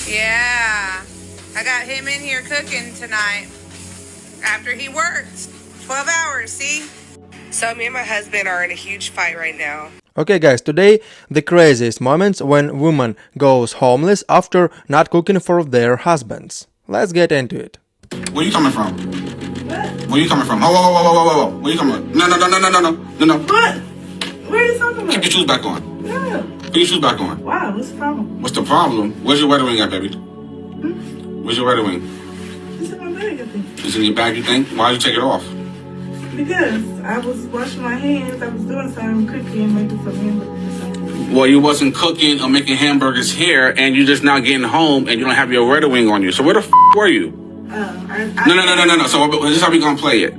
Yeah, I got him in here cooking tonight after he worked 12 hours, see? So me and my husband are in a huge fight right now. Okay guys, today the craziest moments when woman goes homeless after not cooking for their husbands. Let's get into it. Where you coming from? What? Where you coming from? Whoa. Where you coming from? No. What? Where are you talking about? Keep your shoes back on. No. Put your shoes back on. Wow, what's the problem? What's the problem? Where's your wedding ring at, baby? Where's your wedding ring? It's in my bag, I think. It's in your bag, you think? Why'd you take it off? Because I was washing my hands, I was doing something, cooking, making some hamburgers or something. Well, you wasn't cooking or making hamburgers here, and you just now getting home, and you don't have your wedding ring on you. So where the were you? No. So this is how we gonna play it.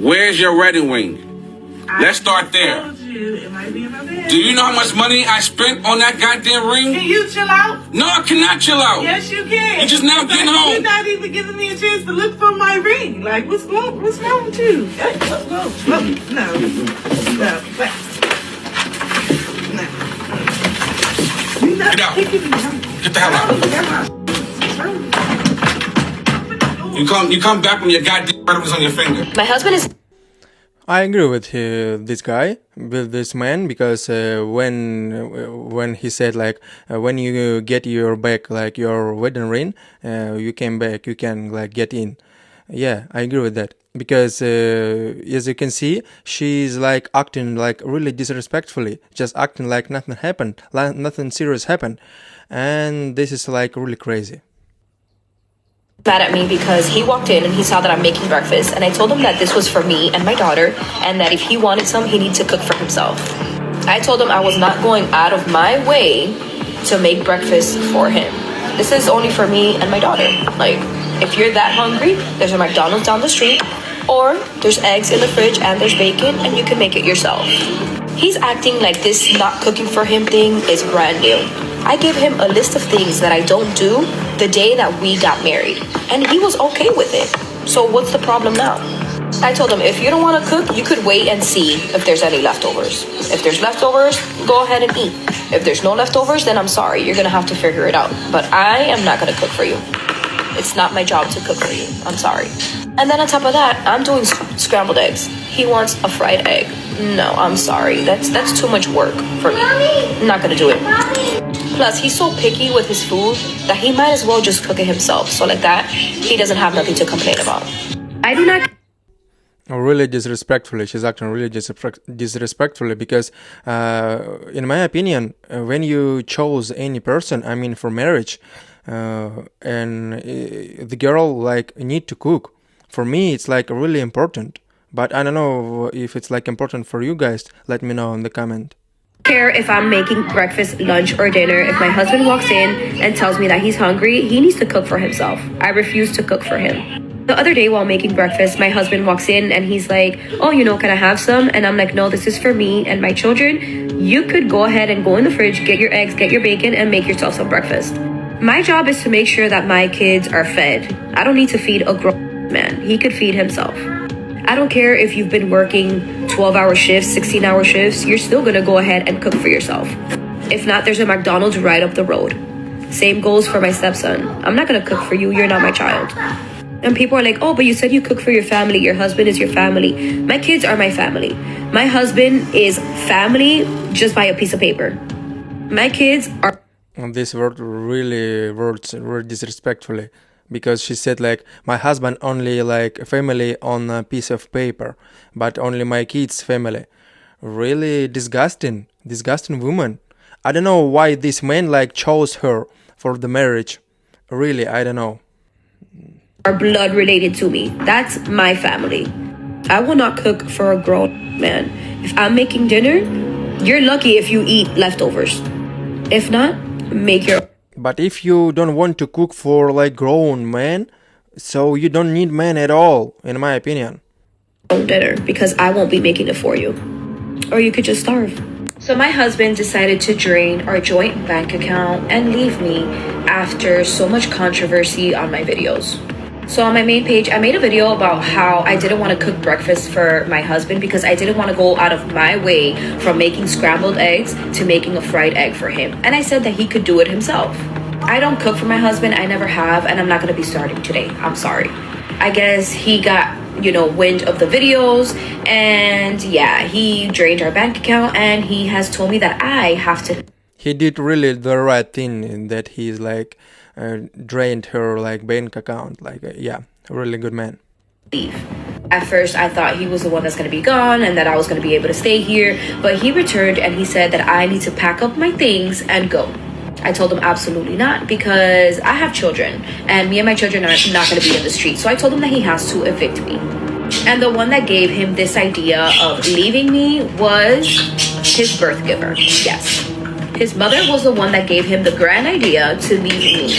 Where's your wedding ring? Let's start there. I told you, it might be in my bag. Do you know how much money I spent on that goddamn ring? Can you chill out? No, I cannot chill out. Yes, you can. You just now getting home. You're not even giving me a chance to look for my ring. Like, what's wrong with you? Hey, no. Get out. Get the hell out. You come back when your goddamn wedding ring's on your finger. My husband is... I agree with this guy, with this man, because when he said like when you get your back like your wedding ring, you came back, you can like get in. Yeah, I agree with that, because as you can see, she's like acting like really disrespectfully, just acting like nothing happened, like nothing serious happened, and this is like really crazy. Mad at me because he walked in and he saw that I'm making breakfast, and I told him that this was for me and my daughter, and that if he wanted some, he needed to cook for himself. I told him I was not going out of my way to make breakfast for him. This is only for me and my daughter. Like, if you're that hungry, there's a McDonald's down the street, or there's eggs in the fridge and there's bacon, and you can make it yourself. He's acting like this not cooking for him thing is brand new. I gave him a list of things that I don't do the day that we got married, and he was okay with it. So what's the problem now? I told him, if you don't want to cook, you could wait and see if there's any leftovers. If there's leftovers, go ahead and eat. If there's no leftovers, then I'm sorry, you're gonna have to figure it out. But I am not gonna cook for you. It's not my job to cook for you. I'm sorry. And then on top of that, I'm doing scrambled eggs. He wants a fried egg. No, I'm sorry. That's too much work for me. I'm not gonna do it. Plus, he's so picky with his food that he might as well just cook it himself. So like that, he doesn't have nothing to complain about. I do not... Really disrespectfully, she's acting really disrespectfully, because in my opinion, when you chose any person, I mean for marriage, and the girl like need to cook, for me it's like really important, but I don't know if it's like important for you guys. Let me know in the comment. Care if I'm making breakfast, lunch, or dinner. If my husband walks in and tells me that he's hungry, he needs to cook for himself. I refuse to cook for him. The other day while making breakfast, my husband walks in and he's like, oh, can I have some? And I'm like, no, this is for me and my children. You could go ahead and go in the fridge, get your eggs, get your bacon, and make yourself some breakfast. My job is to make sure that my kids are fed. I don't need to feed a grown man. He could feed himself. I don't care if you've been working 12-hour shifts, 16-hour shifts, you're still gonna go ahead and cook for yourself. If not, there's a McDonald's right up the road. Same goes for my stepson. I'm not gonna cook for you, you're not my child. And people are like, oh, but you said you cook for your family. Your husband is your family. My kids are my family. My husband is family just by a piece of paper. My kids are... This word really words very disrespectfully, because she said like my husband only like family on a piece of paper, but only my kids family. Really disgusting woman. I don't know why this man like chose her for the marriage. Really, I don't know. Are blood related to me. That's my family. I will not cook for a grown man. If I'm making dinner, you're lucky if you eat leftovers. If not, make your... But if you don't want to cook for like grown man, so you don't need man at all, in my opinion. Dinner, because I won't be making it for you. Or you could just starve. So my husband decided to drain our joint bank account and leave me after so much controversy on my videos. So on my main page, I made a video about how I didn't want to cook breakfast for my husband because I didn't want to go out of my way from making scrambled eggs to making a fried egg for him. And I said that he could do it himself. I don't cook for my husband. I never have, and I'm not going to be starting today. I'm sorry. I guess he got, wind of the videos, and yeah, he drained our bank account, and he has told me that I have to. He did really the right thing in that he's like drained her like bank account. Like, yeah, a really good man. Leave. At first, I thought he was the one that's going to be gone and that I was going to be able to stay here, but he returned and he said that I need to pack up my things and go. I told him absolutely not, because I have children and me and my children are not going to be in the street. So I told him that he has to evict me. And the one that gave him this idea of leaving me was his birth giver. Yes. His mother was the one that gave him the grand idea to leave me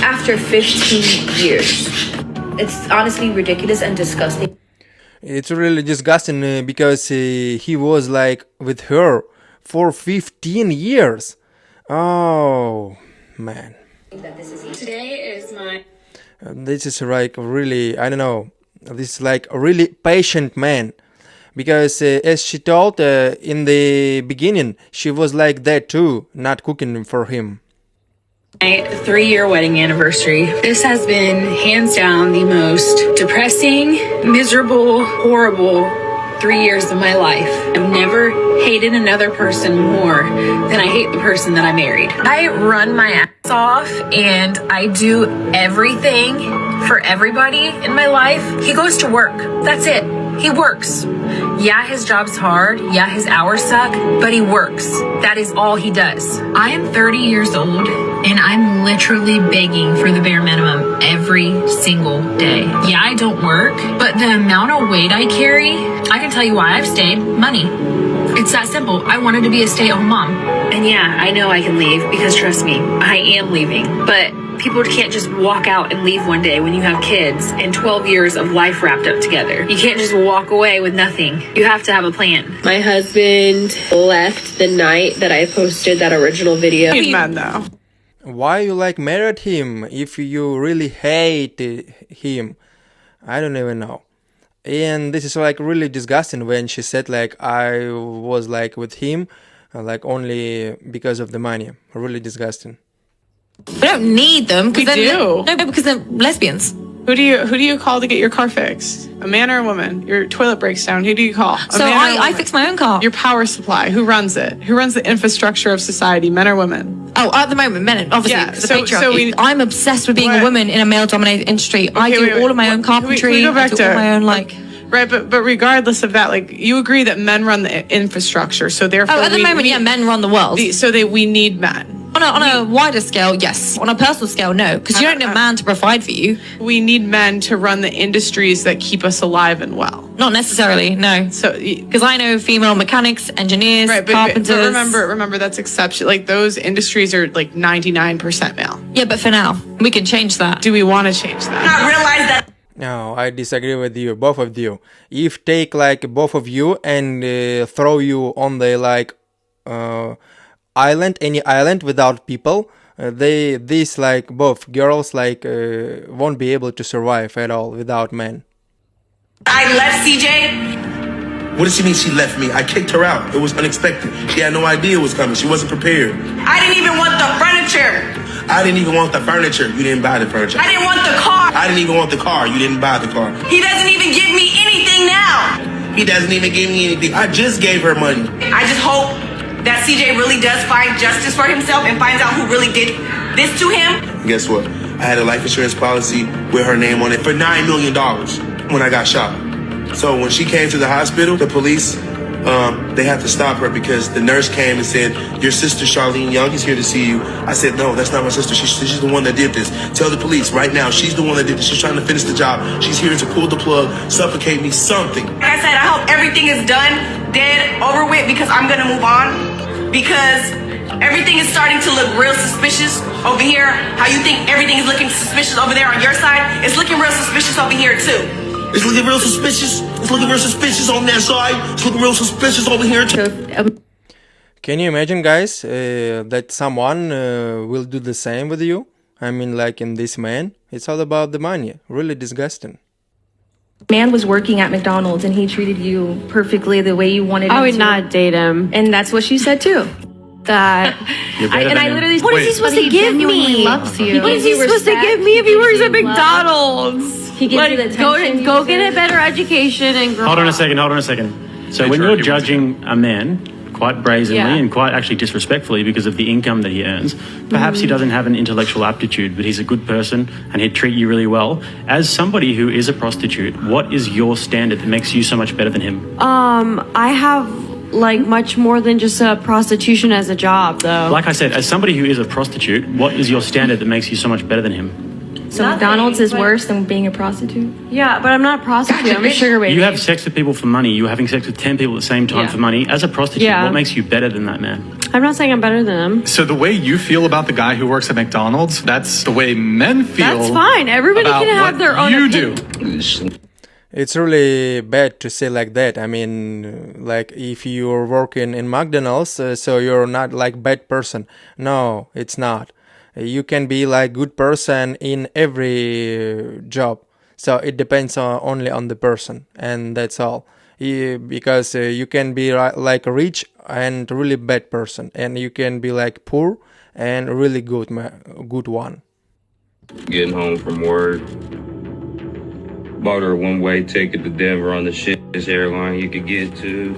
after 15 years. It's honestly ridiculous and disgusting. It's really disgusting because he was like with her for 15 years. Oh, man. Today is my... This is like really, I don't know, this is like a really patient man. Because as she told in the beginning, she was like that too, not cooking for him. My 3-year wedding anniversary. This has been hands down the most depressing, miserable, horrible 3 years of my life. I've never hated another person more than I hate the person that I married. I run my ass off and I do everything for everybody in my life. He goes to work. That's it. He works. Yeah, his job's hard. Yeah, his hours suck, but he works. That is all he does. I am 30 years old and I'm literally begging for the bare minimum every single day. Yeah, I don't work, but the amount of weight I carry, I can tell you why I've stayed. Money. It's that simple. I wanted to be a stay-at-home mom. And yeah, I know I can leave because trust me, I am leaving. But people can't just walk out and leave one day when you have kids and 12 years of life wrapped up together. You can't just walk away with nothing. You have to have a plan. My husband left the night that I posted that original video. Man, though. Why you like married him if you really hate him? I don't even know. And this is like really disgusting when she said like I was like with him like only because of the money. Really disgusting. We don't need them. We do. No, because they're lesbians. Who do you call to get your car fixed? A man or a woman? Your toilet breaks down. Who do you call? So I fix my own car. Your power supply. Who runs it? Who runs the infrastructure of society? Men or women? Oh, at the moment, men, obviously, Yeah, because so- of patriarchy. so we- I'm obsessed with being What? a woman in a male-dominated industry. I do wait, all of my own Can we carpentry. go back I do all my own, like... Right, but regardless of that, like, you agree that men run the infrastructure, so therefore Oh, at the moment, yeah, men run the world. we need men. On a wider scale, yes. On a personal scale, no. Because you don't need a man to provide for you. We need men to run the industries that keep us alive and well. Not necessarily, no. So, Because I know female mechanics, engineers, right, but carpenters. remember that's exception. Like, those industries are like 99% male. Yeah, but for now, we can change that. Do we want to change that? Not realize that. No, I disagree with you, both of you. If take like both of you and throw you on the like island, any island without people, these like both girls like won't be able to survive at all without men. I left CJ. What does she mean she left me? I kicked her out. It was unexpected. She had no idea it was coming. She wasn't prepared. I didn't even want the furniture. I didn't even want the furniture. You didn't buy the furniture. I didn't want the car. I didn't even want the car. You didn't buy the car. He doesn't even give me anything now. He doesn't even give me anything. I just gave her money. I just hope that CJ really does find justice for himself and finds out who really did this to him. Guess what? I had a life insurance policy with her name on it for $9 million when I got shot. So when she came to the hospital, the police, they had to stop her because the nurse came and said, your sister Charlene Young is here to see you. I said, no, that's not my sister. She's the one that did this. Tell the police right now, she's the one that did this. She's trying to finish the job. She's here to pull the plug, suffocate me, something. Like I said, I hope everything is done, dead, over with, because I'm gonna move on. Because everything is starting to look real suspicious over here. How you think everything is looking suspicious over there on your side, it's looking real suspicious over here too. It's looking real suspicious. It's looking real suspicious on that side. It's looking real suspicious over here too. Can you imagine, guys, that someone will do the same with you? I mean, like in this man, it's all about the money. Really disgusting. Man was working at McDonald's and he treated you perfectly the way you wanted him I would to. not date him. And that's what she said too. that. I literally, What is he supposed to give me? Loves you. What is he supposed to give me if he works at McDonald's? He gives you the attention. Go get a better education and grow Hold on a up. second. So when you're judging a man quite brazenly and quite actually disrespectfully because of the income that he earns, perhaps he doesn't have an intellectual aptitude, but he's a good person and he'd treat you really well. As somebody who is a prostitute, what is your standard that makes you so much better than him? I have like much more than just a prostitution as a job, though. Like I said, as somebody who is a prostitute, what is your standard that makes you so much better than him? So McDonald's is worse than being a prostitute? Yeah, but I'm not a prostitute. I'm a sugar baby. You have sex with people for money. You're having sex with 10 people at the same time for money. As a prostitute, what makes you better than that man? I'm not saying I'm better than him. So the way you feel about the guy who works at McDonald's, that's the way men feel. That's fine. Everybody about can have what their own you opinion. do. It's really bad to say like that. I mean, like if you're working in McDonald's, so you're not like bad person. No, it's not. You can be like good person in every job. So it depends only on the person, and that's all. Because you can be like rich and really bad person, and you can be like poor and really good one. Getting home from work. Bought her a one-way ticket to Denver on the shittest airline you could get to.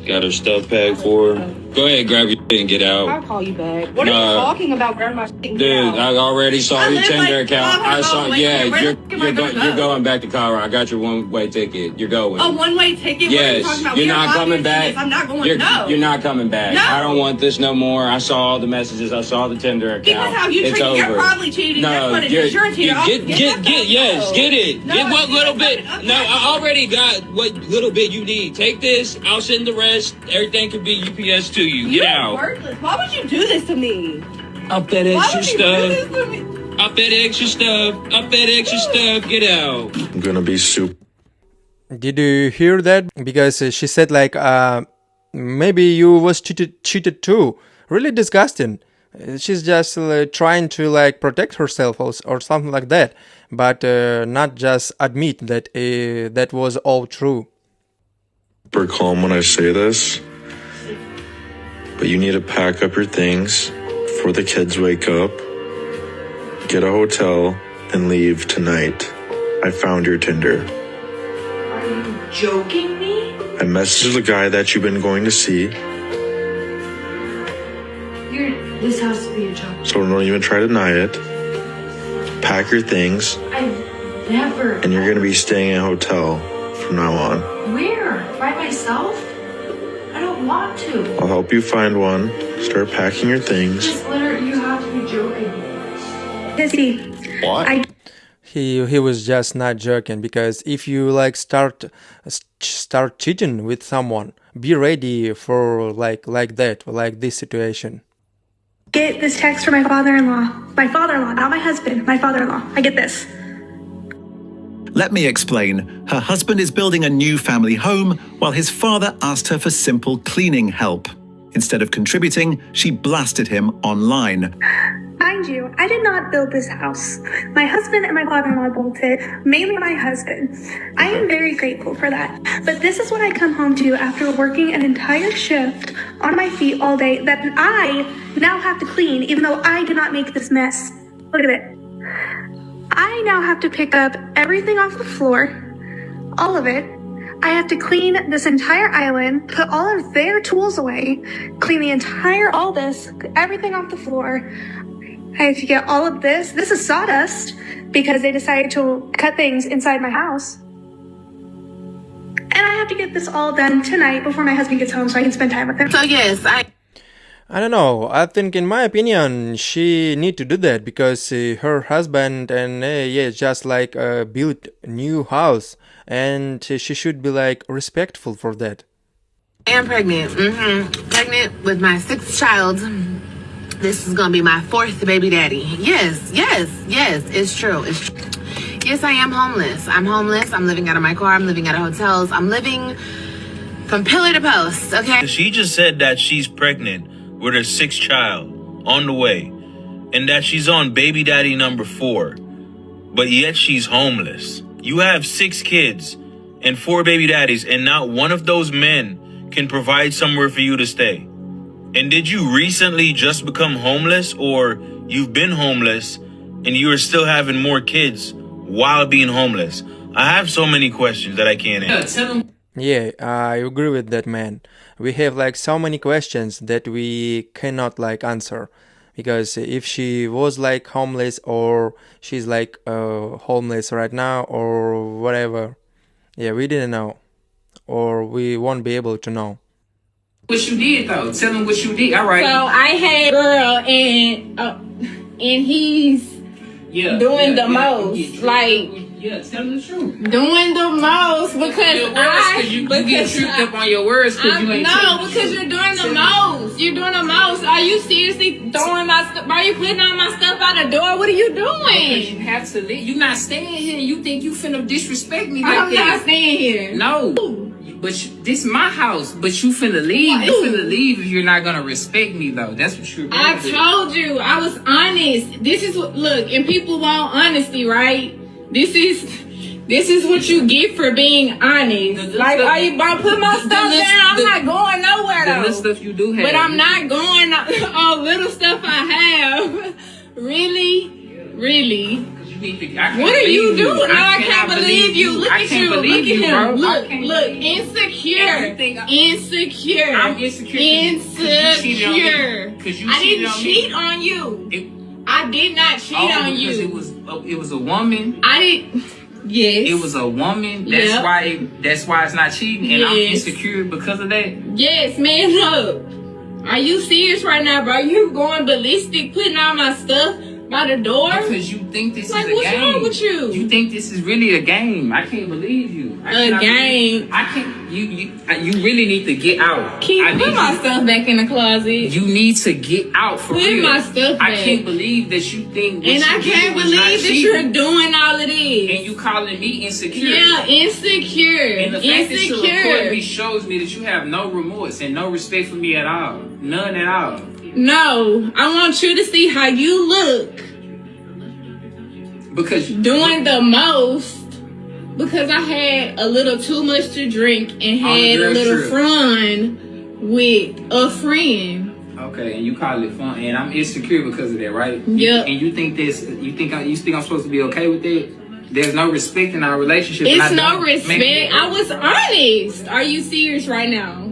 Got her stuff packed for her. Go ahead, grab your shit and get out. I'll call you back. What are you talking about? Grab my shit and get Dude, out. I already saw your Tinder account. I saw. Yeah, you're you're going back to Colorado. I got your one-way ticket. You're going. A one-way ticket? Yes, what are you talking about? you're not coming back. I'm not going. No, you're not coming back. No. I don't want this no more. I saw all the messages. I saw the Tinder account. Because how you it's treat over. You're probably cheating. No, you're cheating. Get it. No, get what little bit. okay. No, I already got what little bit you need. Take this. I'll send the rest. Everything can be UPS to you. Get out. Worthless. Why would you do this to me? I'll FedEx Why your would you do this stuff. to me? I'll FedEx your stuff. I'll FedEx your stuff. Get out. I'm gonna be super. Did you hear that? Because she said like, maybe you was cheated too. Really disgusting. She's just trying to like protect herself or something like that, but not just admit that that was all true. Super calm when I say this, but you need to pack up your things before the kids wake up, get a hotel, and leave tonight. I found your Tinder. Are you joking me? I messaged the guy that you've been going to see, This has to be a joke. so don't even try to deny it. Pack your things, I never. and you're gonna be staying in a hotel from now on. Where? By myself? I don't want to. I'll help you find one. Start packing your things. Just literally, you have to be joking. What? He was just not joking, because if you like start cheating with someone, be ready for like that, like this situation. Get this text from my father-in-law. My father-in-law, not my husband, my father-in-law. I get this. Let me explain. Her husband is building a new family home while his father asked her for simple cleaning help. Instead of contributing, she blasted him online. Mind you, I did not build this house. My husband and my father-in-law built it, mainly my husband. I am very grateful for that. But this is what I come home to after working an entire shift on my feet all day that I now have to clean, even though I did not make this mess. Look at it. I now have to pick up everything off the floor, all of it. I have to clean this entire island, put all of their tools away, clean all this, everything off the floor. I have to get all of this. This is sawdust because they decided to cut things inside my house. And I have to get this all done tonight before my husband gets home so I can spend time with him. So yes, I don't know. I think, in my opinion, she need to do that because her husband and just like built a new house, and she should be like respectful for that. I am pregnant. Pregnant with my 6th child. This is gonna be my 4th baby daddy. Yes, it's true. Yes, I am homeless. I'm homeless. I'm living out of my car. I'm living out of hotels. I'm living from pillar to post, okay? She just said that she's pregnant with her 6th child on the way, and that she's on baby daddy number 4, but yet she's homeless. You have 6 kids and 4 baby daddies, and not one of those men can provide somewhere for you to stay. And did you recently just become homeless, or you've been homeless and you are still having more kids while being homeless? I have so many questions that I can't answer. Yeah, I agree with that, man. We have like so many questions that we cannot like answer, because if she was like homeless, or she's like homeless right now, or whatever, yeah, we didn't know, or we won't be able to know. What you did though? Tell him what you did. All right. So I had a girl, and he's doing the most. Like, tell him the truth. Doing the most because you get tripped up on your words because you ain't. No, because you're doing the most. You're doing the most. Are you seriously throwing my stuff? Are you putting all my stuff out the door? What are you doing? Because you have to leave. You're not staying here. You think you finna disrespect me like that? I'm not staying here. No. But this is my house. But you finna leave. You finna leave if you're not gonna respect me, though. That's what you're doing. I told you. I was honest. This is what. Look, and people want honesty, right? This is what you get for being honest. Like, are you about to put my stuff down? I'm not going nowhere though. The little stuff you do have. But I'm not going all little stuff I have. Really. What are you doing? No, I can't believe you. Look at you. Look at him. Look. Insecure. Insecure. I'm insecure. Insecure. I didn't cheat on you. I did not cheat on you. It was a woman. I didn't. Yes. It was a woman. That's why it's not cheating, and I'm insecure because of that. Yes, man up. Are you serious right now, bro? You going ballistic, putting all my stuff by the door? Because you think this is a game. What's wrong with you? You think this is really a game. I can't believe you. A game? I can't. You really need to get out. Put my stuff back in the closet. You need to get out for real. Put my stuff back. I can't believe that you think. And I can't believe that you're doing all of this. And you calling me insecure. Yeah, insecure. And the fact that you're recording me shows me that you have no remorse and no respect for me at all. None at all. No, I want you to see how you look. Because doing the most. Because I had a little too much to drink and had a little fun with a friend. Okay, and you call it fun, and I'm insecure because of that, right? Yeah. And you think this? You think I'm supposed to be okay with that? There's no respect in our relationship. It's no respect. I was honest. Are you serious right now?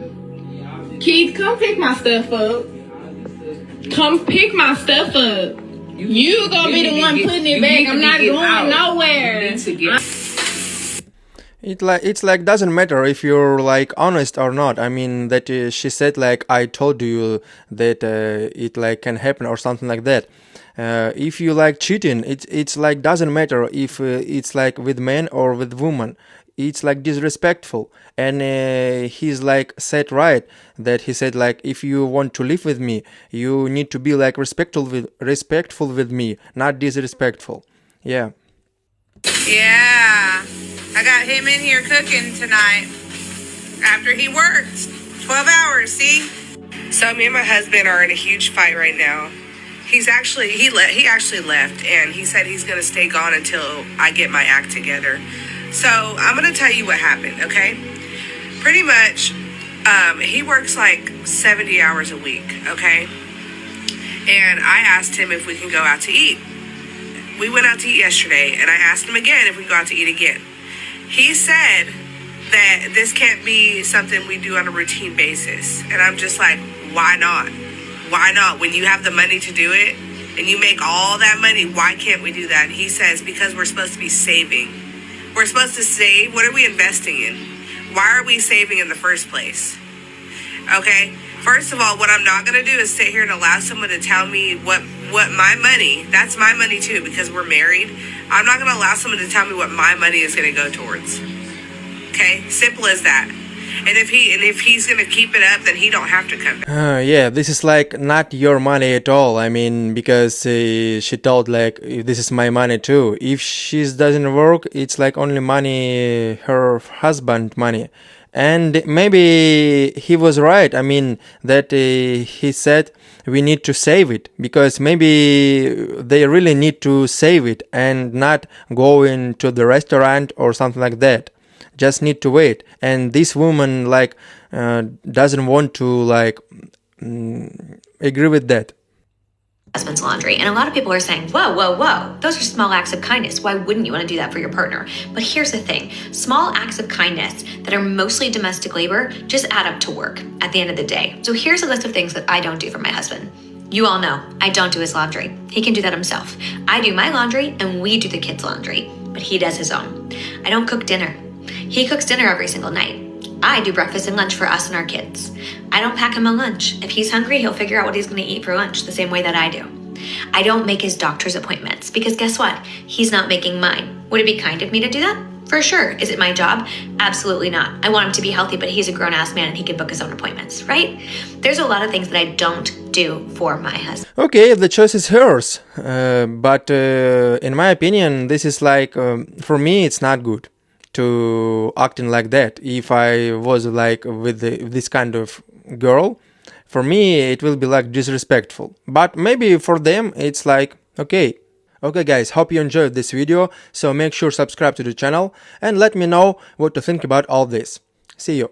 Keith, come pick my stuff up. Come pick my stuff up. You gonna be the one putting it back. I'm not going nowhere. You need to get It's like doesn't matter if you're like honest or not. I mean that she said like I told you that it like can happen or something like that. If you like cheating, it's like doesn't matter if it's like with men or with woman. It's like disrespectful, and he's like said right that he said like if you want to live with me, you need to be like respectful with me, not disrespectful. Yeah. Yeah, I got him in here cooking tonight after he worked 12 hours. See, so me and my husband are in a huge fight right now. He actually left, and he said he's gonna stay gone until I get my act together. So I'm going to tell you what happened, okay? Pretty much, he works like 70 hours a week, okay? And I asked him if we can go out to eat. We went out to eat yesterday, and I asked him again if we can go out to eat again. He said that this can't be something we do on a routine basis. And I'm just like, why not? Why not? When you have the money to do it, and you make all that money, why can't we do that? He says, because we're supposed to be saving. We're supposed to save. What are we investing in? Why are we saving in the first place? Okay? First of all, what I'm not going to do is sit here and allow someone to tell me what my money, that's my money too, because we're married. I'm not going to allow someone to tell me what my money is going to go towards. Okay? Simple as that. And if he's going to keep it up, then he don't have to come back. Yeah, this is like not your money at all. I mean, because she told like this is my money too. If she doesn't work, it's like only money, her husband money. And maybe he was right. I mean, that he said we need to save it, because maybe they really need to save it and not go into the restaurant or something like that. Just need to wait. And this woman like doesn't want to like agree with that. Husband's laundry. And a lot of people are saying, whoa, whoa, whoa, those are small acts of kindness. Why wouldn't you want to do that for your partner? But here's the thing, small acts of kindness that are mostly domestic labor just add up to work at the end of the day. So here's a list of things that I don't do for my husband. You all know, I don't do his laundry. He can do that himself. I do my laundry and we do the kids' laundry, but he does his own. I don't cook dinner. He cooks dinner every single night. I do breakfast and lunch for us and our kids. I don't pack him a lunch. If he's hungry, he'll figure out what he's going to eat for lunch the same way that I do. I don't make his doctor's appointments because guess what? He's not making mine. Would it be kind of me to do that? For sure. Is it my job? Absolutely not. I want him to be healthy, but he's a grown-ass man and he can book his own appointments, right? There's a lot of things that I don't do for my husband. Okay, the choice is hers. But in my opinion, this is like, for me, it's not good to acting like that. If I was like with this kind of girl, for me it will be like disrespectful. But maybe for them it's like okay. Okay guys, hope you enjoyed this video, so make sure subscribe to the channel and let me know what to think about all this. See you.